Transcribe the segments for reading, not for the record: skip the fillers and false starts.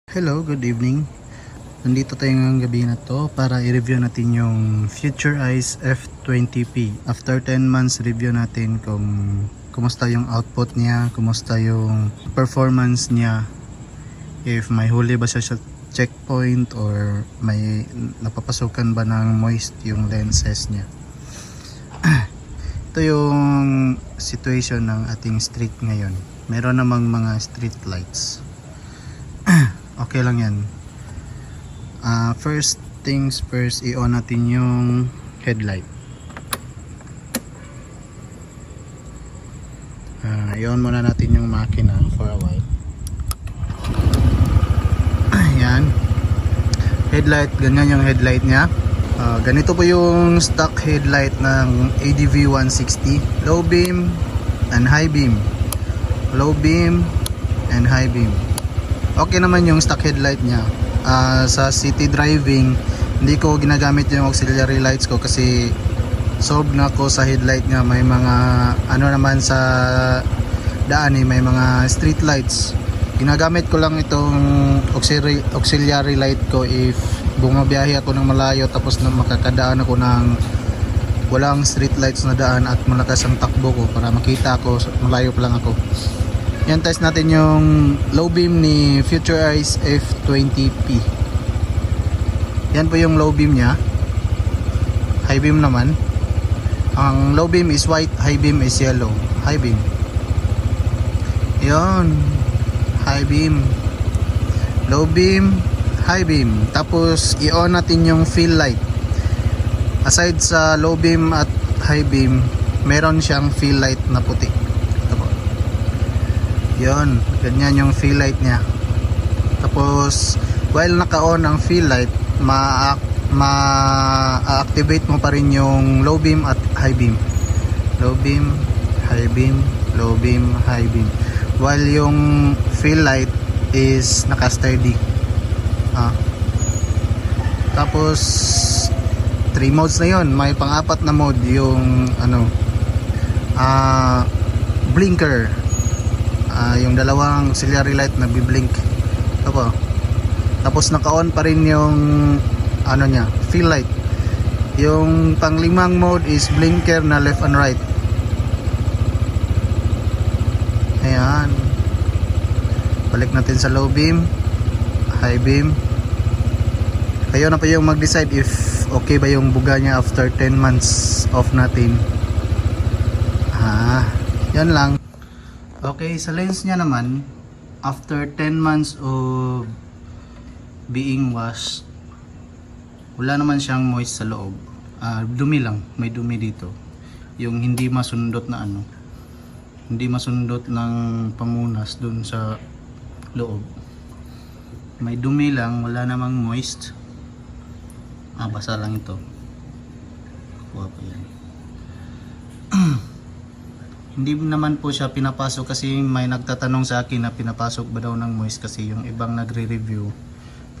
Hello, good evening. Nandito tayo ngayong gabi na to para i-review natin yung Future Eyes F20P. After 10 months, review natin kung kumusta yung output niya, kumusta yung performance niya, if may huli ba siya sa checkpoint or may napapasukan ba ng moist yung lenses niya. Ito yung situation ng ating street ngayon. Meron namang mga street lights. Okay lang yan. First things first, i-on natin yung headlight. I-on muna natin yung makina for a while. Ayan. Headlight, ganyan yung headlight niya. Ganito po yung stock headlight ng ADV 160. Low beam and high beam. Low beam and high beam. Okay naman yung stock headlight niya. Sa city driving, hindi ko ginagamit yung auxiliary lights ko kasi solved na ko sa headlight niya. May mga ano naman sa daan may mga street lights. Ginagamit ko lang itong auxiliary light ko if bumabiyahe ako ng malayo tapos na makakadaan ako ng walang street lights na daan at malakas ang takbo ko para makita ako, malayo pa lang ako. Yan, test natin yung low beam ni Future Eyes F20P. Yan po yung low beam nya. High beam naman. Ang low beam is white, high beam is yellow. High beam. Yan. High beam. Low beam, high beam. Tapos i-on natin yung fill light. Aside sa low beam at high beam, meron siyang fill light na puti. Yon, ganyan yung fill light niya. Tapos while naka-on ang fill light, ma-activate mo pa rin yung low beam at high beam. Low beam, high beam, low beam, high beam. While yung fill light is naka-steady. Tapos 3 modes na yon. May pang-apat na mode yung blinker. Yung dalawang auxiliary light nagbi-blink. Tapos naka-on pa rin yung niya, fill light. Yung panglimang mode is blinker na left and right. Ayan. Balik natin sa low beam, high beam. Kayo na pa yung mag-decide if okay ba yung buga niya after 10 months off natin. Yan lang. Okay, sa lens niya naman, after 10 months of being washed, wala naman siyang moist sa loob. Dumi lang, may dumi dito. Yung hindi masundot na hindi masundot ng pamunas dun sa loob. May dumi lang, wala namang moist. Basa lang ito. Kuha pa yan. Hindi naman po siya pinapasok kasi may nagtatanong sa akin na pinapasok ba daw ng moist kasi yung ibang nagre-review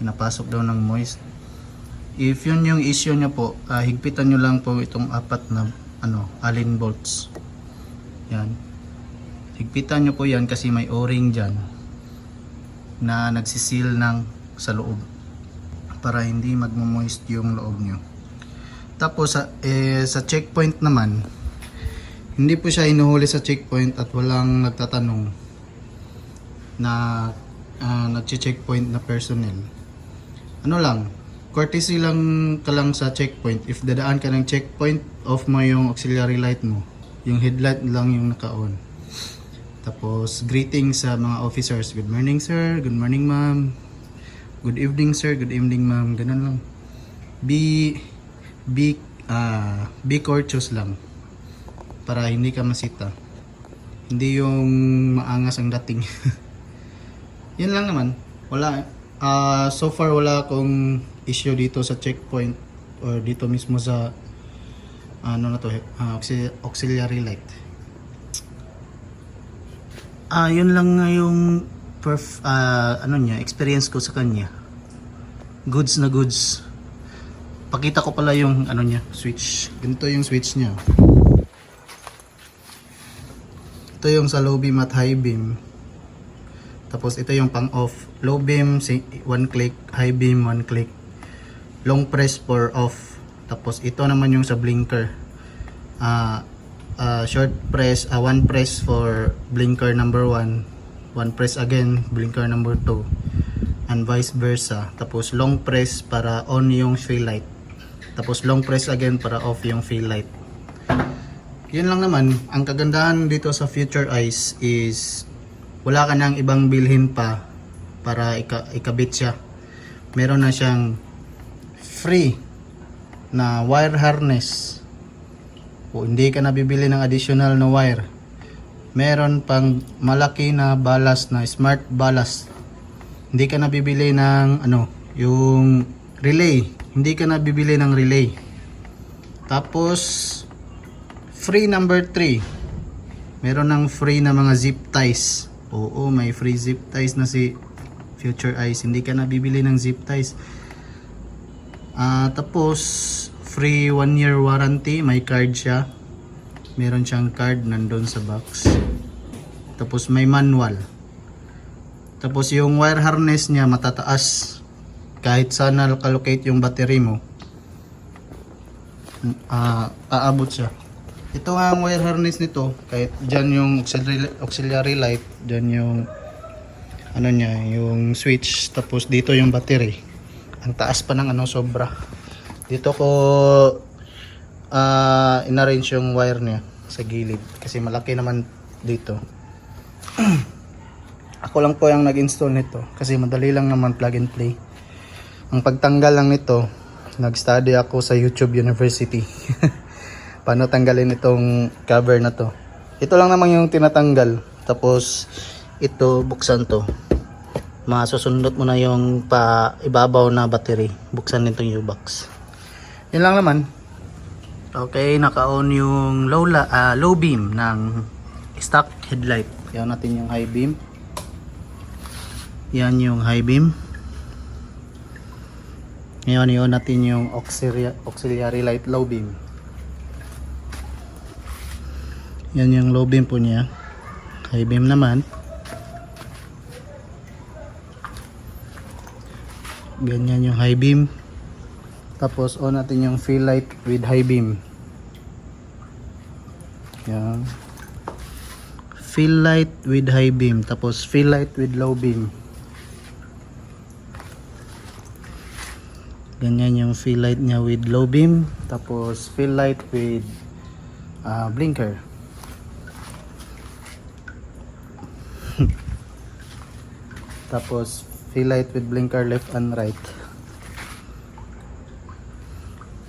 pinapasok daw ng moist. If yun yung issue niya po, higpitan nyo lang po itong apat na Allen bolts. Yan. Higpitan nyo po yan kasi may o-ring dyan na nagsisil ng sa loob para hindi magmo-moist yung loob nyo. Tapos sa checkpoint naman, hindi po siya hinuhuli sa checkpoint at walang nagtatanong na nagche-checkpoint na personnel. Courtesy lang ka lang sa checkpoint. If dadaan ka ng checkpoint, off mo yung auxiliary light mo. Yung headlight lang yung naka-on. Tapos greeting sa mga officers. Good morning sir, good morning ma'am. Good evening sir, good evening ma'am. Ganun lang. Be courteous lang. Para hindi ka masita. Hindi yung maangas ang dating. Yan lang naman. Wala. So far wala akong issue dito sa checkpoint or dito mismo sa auxiliary light. Yun lang nga yung experience ko sa kanya. Goods na goods. Pakita ko pala yung switch. Ganito yung switch niya. Ito yung sa low beam at high beam. Tapos ito yung pang off. Low beam, 1 click. High beam, 1 click. Long press for off. Tapos ito naman yung sa blinker. Short press, 1 press for blinker number 1. 1 press again, blinker number 2. And vice versa. Tapos long press para on yung fill light. Tapos long press again para off yung fill light. Yun lang naman. Ang kagandahan dito sa Future Eyes is wala ka nang ibang bilhin pa para ikabit siya. Meron na siyang free na wire harness. O hindi ka na bibili ng additional na wire. Meron pang malaki na ballast na smart ballast. Hindi ka na bibili ng yung relay. Hindi ka na bibili ng relay. Tapos free number 3. Meron ng free na mga zip ties. Oo, may free zip ties na si Future Eyes. Hindi ka na bibili ng zip ties. Tapos free 1 year warranty. May card siya. Meron siyang card nandun sa box. Tapos may manual. Tapos yung wire harness niya matataas. Kahit sana nakalocate yung battery mo, aabot siya. Ito nga ang wire harness nito. Kahit dyan yung auxiliary light, dyan yung niya, yung switch. Tapos dito yung battery. Ang taas pa ng sobra. Dito ko inarrange yung wire niya sa gilid. Kasi malaki naman dito. Ako lang po yung nag-install nito. Kasi madali lang naman plug and play. Ang pagtanggal lang nito, nag-study ako sa YouTube University. Paano tanggalin itong cover na to. Ito lang naman yung tinatanggal. Tapos ito, buksan to. Masusundot mo na yung ibabaw na battery. Buksan nitong U-box. Yun lang naman. Okay, naka-on yung low beam ng stock headlight. Yan natin yung high beam. Yan yung high beam. Ngayon, yun natin yung auxiliary light low beam. Yan yung low beam po niya. High beam naman. Ganyan yung high beam. Tapos on natin yung fill light with high beam. Yan. Fill light with high beam. Tapos fill light with low beam. Ganyan yung fill light niya with low beam. Tapos fill light with blinker. Tapos fill light with blinker left and right.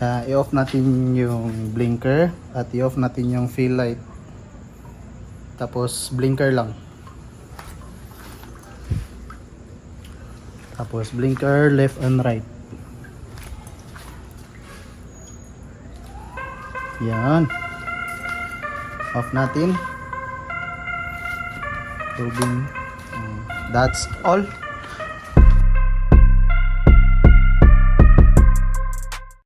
I-off natin yung blinker at i-off natin yung fill light. Tapos blinker lang. Tapos blinker left and right. Yan. Off natin. That's all.